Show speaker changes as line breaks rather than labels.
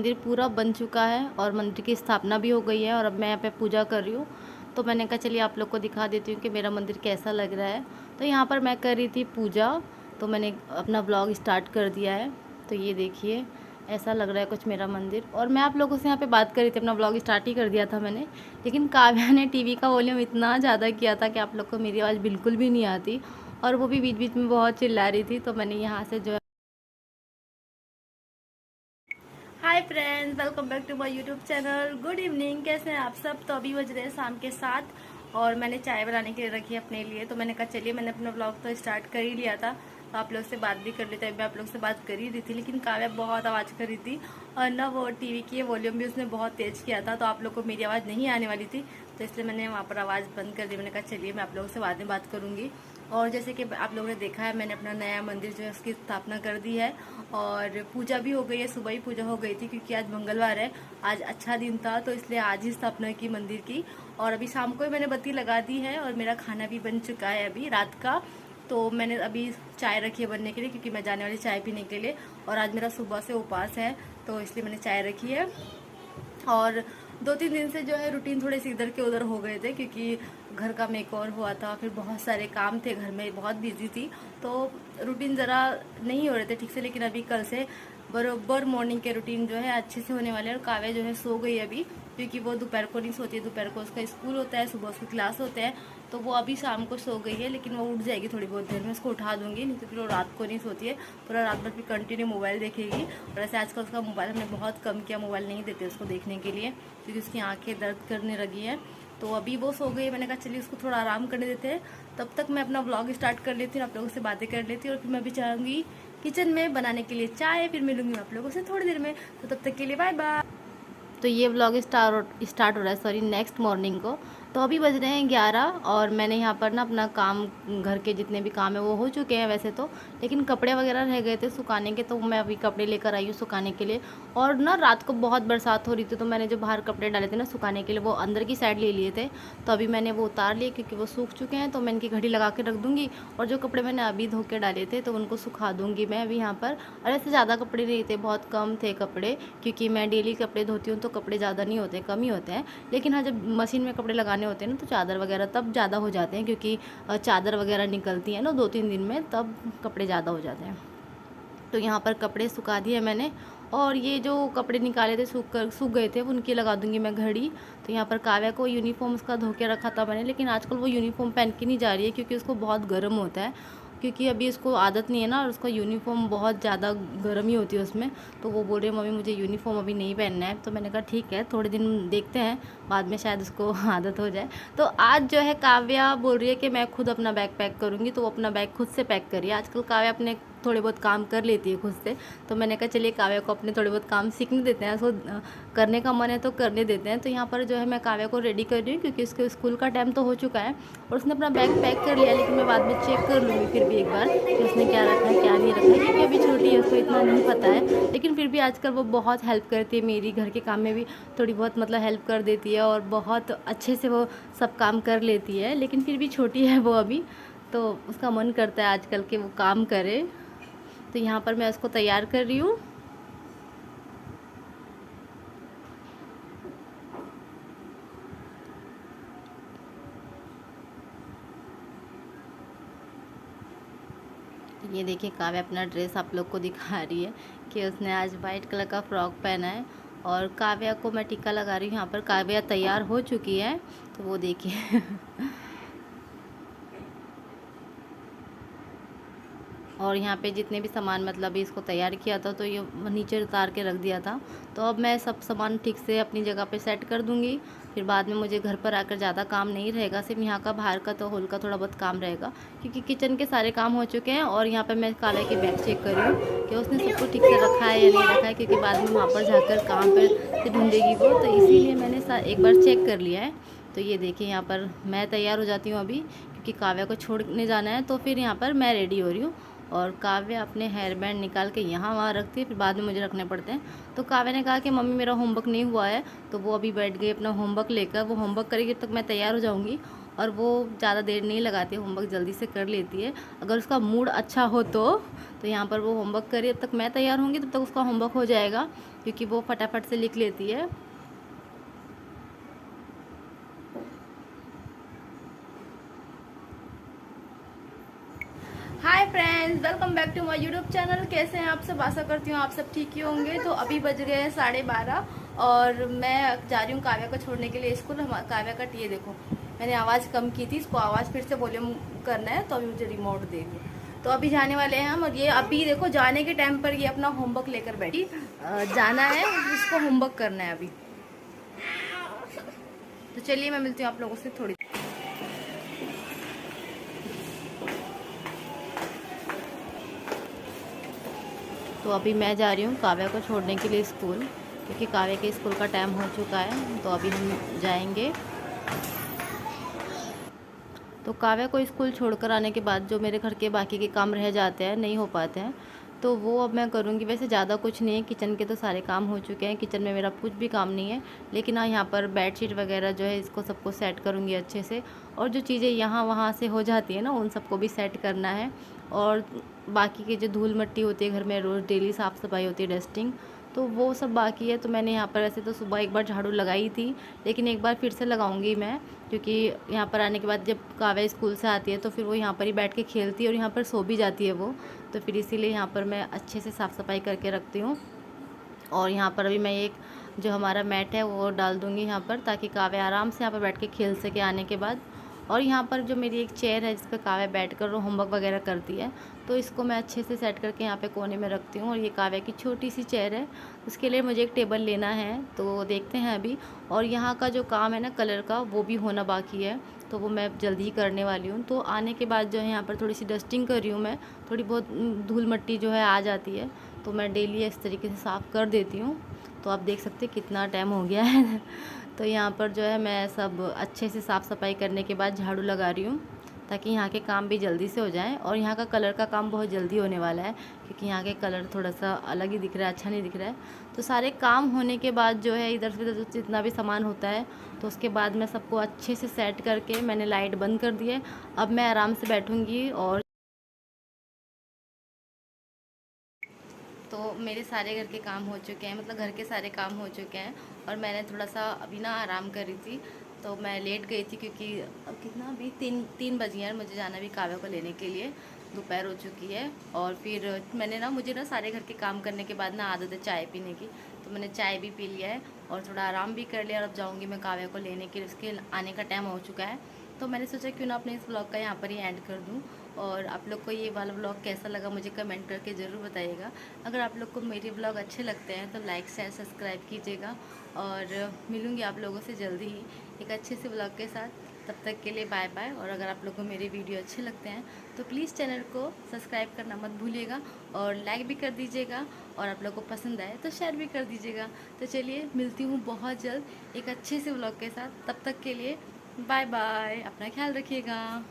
मंदिर पूरा बन चुका है और मंदिर की स्थापना भी हो गई है और अब मैं यहाँ पे पूजा कर रही हूँ। तो मैंने कहा चलिए आप लोग को दिखा देती हूँ कि मेरा मंदिर कैसा लग रहा है। तो यहाँ पर मैं कर रही थी पूजा, तो मैंने अपना ब्लॉग स्टार्ट कर दिया है। तो ये देखिए ऐसा लग रहा है कुछ मेरा मंदिर। और मैं आप लोगों से यहाँ पे बात कर रही थी, अपना ब्लॉग स्टार्ट ही कर दिया था मैंने, लेकिन काव्या ने टीवी का वॉल्यूम इतना ज़्यादा किया था कि आप लोग को मेरी आवाज़ बिल्कुल भी नहीं आती, और वो भी बीच बीच में बहुत चिल्ला रही थी। तो मैंने यहाँ से जो hi friends, welcome back to my YouTube channel. Good evening, कैसे हैं आप सब। तो अभी बज रहे हैं शाम के 7 और मैंने चाय बनाने के लिए रखी है अपने लिए। तो मैंने कहा चलिए, मैंने अपना ब्लॉग तो स्टार्ट कर ही लिया था, तो आप लोग से बात भी कर लेते हैं। मैं आप लोग से बात कर ही रही थी, लेकिन काव्या बहुत आवाज़ कर रही थी और ना वो टीवी की वॉल्यूम भी उसने बहुत तेज़ किया था, तो आप लोग को मेरी आवाज़ नहीं आने वाली थी। तो इसलिए मैंने वहाँ पर आवाज़ बंद कर दी। मैंने कहा चलिए मैं आप लोगों से बाद में बात करूँगी। और जैसे कि आप लोगों ने देखा है, मैंने अपना नया मंदिर जो है उसकी स्थापना कर दी है और पूजा भी हो गई है। सुबह ही पूजा हो गई थी क्योंकि आज मंगलवार है, आज अच्छा दिन था, तो इसलिए आज ही स्थापना की मंदिर की। और अभी शाम को ही मैंने बत्ती लगा दी है और मेरा खाना भी बन चुका है अभी रात का। तो मैंने अभी चाय रखी है बनने के लिए, क्योंकि मैं जाने वाली चाय पीने के लिए, और आज मेरा सुबह से उपवास है, तो इसलिए मैंने चाय रखी है। और 2-3 दिन से जो है रूटीन थोड़े से इधर के उधर हो गए थे, क्योंकि घर का मेकओवर हुआ था, फिर बहुत सारे काम थे घर में, बहुत बिजी थी, तो रूटीन ज़रा नहीं हो रहे थे ठीक से। लेकिन अभी कल से बरोबर मॉर्निंग के रूटीन जो है अच्छे से होने वाले हैं। और काव्या जो है सो गई अभी, क्योंकि वो दोपहर को नहीं सोती है, दोपहर को उसका स्कूल होता है, सुबह उसकी क्लास होते हैं, तो वो अभी शाम को सो गई है। लेकिन वो उठ जाएगी थोड़ी बहुत देर में, उसको उठा दूंगी, नहीं तो फिर वो रात को नहीं सोती है, पूरा रात भर फिर कंटिन्यू मोबाइल देखेगी। और ऐसे आजकल उसका मोबाइल हमने बहुत कम किया, मोबाइल नहीं देते उसको देखने के लिए, क्योंकि उसकी आंखें दर्द करने लगी हैं। तो अभी वो सो गई, मैंने कहा चलिए उसको थोड़ा आराम करने देते हैं, तब तक मैं अपना व्लॉग स्टार्ट कर लेती हूँ, आप लोगों से बातें कर लेती हूँ। और फिर मैं भी चाहूँगी किचन में बनाने के लिए चाय, फिर मिलूंगी आप लोगों से थोड़ी देर में। तो तब तक के लिए बाय बाय। तो ये व्लॉग स्टार्ट हो रहा है, सॉरी, नेक्स्ट मॉर्निंग को। तो अभी बज रहे हैं 11 और मैंने यहाँ पर ना अपना काम, घर के जितने भी काम है वो हो चुके हैं वैसे तो, लेकिन कपड़े वगैरह रह गए थे सुखाने के, तो मैं अभी कपड़े लेकर आई हूँ सुखाने के लिए। और ना रात को बहुत बरसात हो रही थी, तो मैंने जो बाहर कपड़े डाले थे ना सुखाने के लिए, वो अंदर की साइड ले लिए थे, तो अभी मैंने वो उतार लिए क्योंकि वो सूख चुके हैं। तो मैं इनकी घड़ी लगा के रख दूँगी, और जो कपड़े मैंने अभी धो के डाले थे तो उनको सुखा दूँगी मैं अभी यहाँ पर। और ऐसे ज़्यादा कपड़े नहीं थे, बहुत कम थे कपड़े, क्योंकि मैं डेली कपड़े धोती हूँ तो कपड़े ज़्यादा नहीं होते, कम ही होते हैं। लेकिन हाँ, जब मशीन में कपड़े लगाने होते हैं ना, तो चादर वगैरह तब ज़्यादा हो जाते हैं, क्योंकि चादर वगैरह निकलती हैं ना 2-3 दिन में, तब कपड़े ज़्यादा हो जाते हैं। तो यहाँ पर कपड़े सुखा दिए मैंने, और ये जो कपड़े निकाले थे सूख गए थे, उनकी लगा दूंगी मैं घड़ी। तो यहाँ पर काव्या को यूनिफॉर्म उसका धो के रखा था मैंने, लेकिन आजकल वो यूनिफॉर्म पहन के नहीं जा रही है, क्योंकि उसको बहुत गर्म होता है, क्योंकि अभी इसको आदत नहीं है ना, और उसका यूनिफॉर्म बहुत ज़्यादा गर्म ही होती है उसमें। तो वो बोल रही है मम्मी मुझे यूनिफॉर्म अभी नहीं पहनना है। तो मैंने कहा ठीक है, थोड़े दिन देखते हैं, बाद में शायद उसको आदत हो जाए। तो आज जो है काव्या बोल रही है कि मैं खुद अपना बैग पैक करूँगी, तो वो अपना बैग खुद से पैक करिए। आजकल काव्या अपने थोड़े बहुत काम कर लेती है खुद से, तो मैंने कहा चलिए काव्या को अपने थोड़े बहुत काम सीखने देते हैं, उसको करने का मन है तो करने देते हैं। तो यहाँ पर जो है मैं काव्या को रेडी कर रही हूँ, क्योंकि उसके स्कूल का टाइम तो हो चुका है और उसने अपना बैग पैक कर लिया, लेकिन मैं बाद में चेक कर लूँगी फिर भी एक बार कि उसने क्या रखा है क्या नहीं रखा है, क्योंकि अभी छोटी है, उसको इतना नहीं पता है। लेकिन फिर भी आजकल वो बहुत हेल्प करती है मेरी, घर के काम में भी थोड़ी बहुत मतलब हेल्प कर देती है, और बहुत अच्छे से वो सब काम कर लेती है। लेकिन फिर भी छोटी है वो अभी, तो उसका मन करता है आजकल के वो काम करे। तो यहाँ पर मैं उसको तैयार कर रही हूँ। ये देखिए काव्या अपना ड्रेस आप लोग को दिखा रही है कि उसने आज वाइट कलर का फ्रॉक पहना है, और काव्या को मैं टीका लगा रही हूँ। यहाँ पर काव्या तैयार हो चुकी है, तो वो देखिए और यहाँ पे जितने भी सामान मतलब इसको तैयार किया था, तो ये नीचे उतार के रख दिया था। तो अब मैं सब सामान ठीक से अपनी जगह पे सेट कर दूँगी, फिर बाद में मुझे घर पर आकर ज़्यादा काम नहीं रहेगा, सिर्फ यहाँ का बाहर का तो हॉल का थोड़ा बहुत काम रहेगा, क्योंकि किचन के सारे काम हो चुके हैं। और यहाँ पर मैं काव्या के बैग चेक कर रही हूँ कि उसने सब कुछ ठीक से रखा है या नहीं रखा है, क्योंकि बाद में वहाँ पर जाकर काम पर से ढूंढेगी वो, तो इसीलिए मैंने एक बार चेक कर लिया है। तो ये देखिए यहाँ पर मैं तैयार हो जाती हूँ अभी, क्योंकि काव्या को छोड़ने जाना है, तो फिर यहाँ पर मैं रेडी हो रही हूँ। और काव्या अपने हेयर बैंड निकाल के यहाँ वहाँ रखती है, फिर बाद में मुझे रखने पड़ते हैं। तो काव्या ने कहा कि मम्मी मेरा होमवर्क नहीं हुआ है, तो वो अभी बैठ गई अपना होमवर्क लेकर, वो होमवर्क करेगी, तब तक मैं तैयार हो जाऊँगी। और वो ज़्यादा देर नहीं लगाती, होमवर्क जल्दी से कर लेती है। अगर उसका मूड अच्छा हो तो यहाँ पर वो होमवर्क करे, तब तक मैं तैयार होंगी, तब तक उसका होमवर्क हो जाएगा, क्योंकि वो फटाफट से लिख लेती है। Hi friends, welcome back to my YouTube channel. कैसे हैं आप सब? आशा करती हूँ आप सब ठीक ही होंगे। तो अभी बज गए हैं 12:30 और मैं जा रही हूँ काव्या को छोड़ने के लिए स्कूल। काव्या का ये देखो, मैंने आवाज़ कम की थी, इसको आवाज़ फिर से वॉल्यूम करना है, तो अभी मुझे रिमोट दे दो। तो अभी जाने वाले हैं हम, और ये अभी देखो जाने के टाइम पर ये अपना होमवर्क लेकर बैठी। जाना है, इसको होमवर्क करना है अभी। तो चलिए मैं मिलती हूँ आप लोगों से थोड़ी। तो अभी मैं जा रही हूँ काव्या को छोड़ने के लिए स्कूल, क्योंकि काव्या के स्कूल का टाइम हो चुका है। तो अभी हम जाएंगे। तो काव्या को स्कूल छोड़कर आने के बाद जो मेरे घर के बाकी के काम रह जाते हैं, नहीं हो पाते हैं, तो वो अब मैं करूँगी। वैसे ज़्यादा कुछ नहीं है, किचन के तो सारे काम हो चुके हैं, किचन में मेरा कुछ भी काम नहीं है। लेकिन हाँ, यहाँ पर बेडशीट वगैरह जो है, इसको सबको सेट करूँगी अच्छे से। और जो चीज़ें यहाँ वहाँ से हो जाती है ना, उन सबको भी सेट करना है। और बाकी के जो धूल मिट्टी होती है घर में, रोज़ डेली साफ़ सफाई होती है, डस्टिंग, तो वो सब बाकी है। तो मैंने यहाँ पर ऐसे तो सुबह एक बार झाड़ू लगाई थी, लेकिन एक बार फिर से लगाऊंगी मैं, क्योंकि यहाँ पर आने के बाद जब काव्या स्कूल से आती है तो फिर वो यहाँ पर ही बैठ के खेलती है और यहाँ पर सो भी जाती है वो। तो फिर इसीलिए यहाँ पर मैं अच्छे से साफ़ सफाई करके रखती हूँ। और यहाँ पर अभी मैं एक जो हमारा मैट है वो डाल दूँगी यहाँ पर, ताकि काव्या आराम से यहाँ पर बैठ के खेल सके आने के बाद। और यहाँ पर जो मेरी एक चेयर है जिस पर काव्या बैठकर वो होमवर्क वगैरह करती है, तो इसको मैं अच्छे से सेट करके यहाँ पे कोने में रखती हूँ। और ये काव्या की छोटी सी चेयर है, उसके लिए मुझे एक टेबल लेना है, तो देखते हैं अभी। और यहाँ का जो काम है ना कलर का, वो भी होना बाकी है, तो वो मैं जल्दी ही करने वाली हूँ। तो आने के बाद जो है यहाँ पर थोड़ी सी डस्टिंग कर रही हूँ मैं, थोड़ी बहुत धूल मिट्टी जो है आ जाती है, तो मैं डेली इस तरीके से साफ़ कर देती हूँ। तो आप देख सकते हैं कितना टाइम हो गया है। तो यहाँ पर जो है मैं सब अच्छे से साफ़ सफाई करने के बाद झाड़ू लगा रही हूँ, ताकि यहाँ के काम भी जल्दी से हो जाएं। और यहाँ का कलर का काम बहुत जल्दी होने वाला है, क्योंकि यहाँ के कलर थोड़ा सा अलग ही दिख रहा है, अच्छा नहीं दिख रहा है। तो सारे काम होने के बाद जो है इधर से उधर जितना भी सामान होता है, तो उसके बाद मैं सबको अच्छे से सेट करके मैंने लाइट बंद कर दी है। अब मैं आराम से बैठूँगी। और तो मेरे सारे घर के काम हो चुके हैं, मतलब घर के सारे काम हो चुके हैं, और मैंने थोड़ा सा अभी ना आराम कर रही थी, तो मैं लेट गई थी, क्योंकि अब कितना अभी 3 बज गए हैं, मुझे जाना भी काव्या को लेने के लिए, दोपहर हो चुकी है। और फिर मैंने ना, मुझे ना सारे घर के काम करने के बाद ना आदत है चाय पीने की, तो मैंने चाय भी पी लिया है और थोड़ा आराम भी कर लिया। और अब जाऊँगी मैं काव्या को लेने के लिए, उसके आने का टाइम हो चुका है। तो मैंने सोचा क्यों ना अपने इस ब्लॉग का यहाँ पर ही एंड कर दूँ। और आप लोग को ये वाला ब्लॉग कैसा लगा मुझे कमेंट करके ज़रूर बताइएगा। अगर आप लोग को मेरे ब्लॉग अच्छे लगते हैं तो लाइक शेयर सब्सक्राइब कीजिएगा। और मिलूँगी आप लोगों से जल्दी ही एक अच्छे से ब्लॉग के साथ। तब तक के लिए बाय बाय। और अगर आप लोग को मेरे वीडियो अच्छे लगते हैं तो प्लीज़ चैनल को सब्सक्राइब करना मत भूलिएगा, और लाइक भी कर दीजिएगा, और आप लोग को पसंद आए तो शेयर भी कर दीजिएगा। तो चलिए मिलती हूँ बहुत जल्द एक अच्छे से ब्लॉग के साथ। तब तक के लिए बाय बाय, अपना ख्याल रखिएगा।